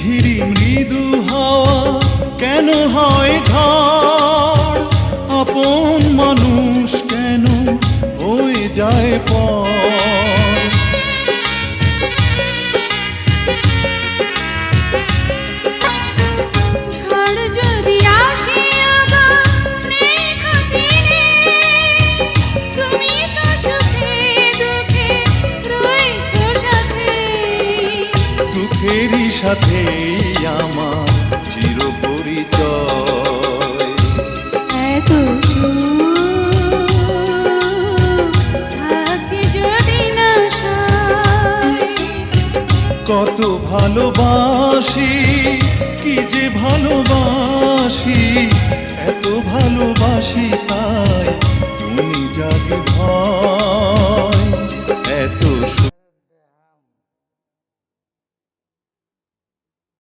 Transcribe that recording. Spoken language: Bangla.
ঝিরি মৃদু হাওয়া কেন হয় ঝড়, আপন মানুষ কেন হয়ে যায় পর। দুঃখেরই সাথেই আমার চির পরিচয়। এত থাকে যদি না কত ভালোবাসি, কি যে ভালোবাসি, এত ভালোবাসি তাই তুমি জাগে ভয়।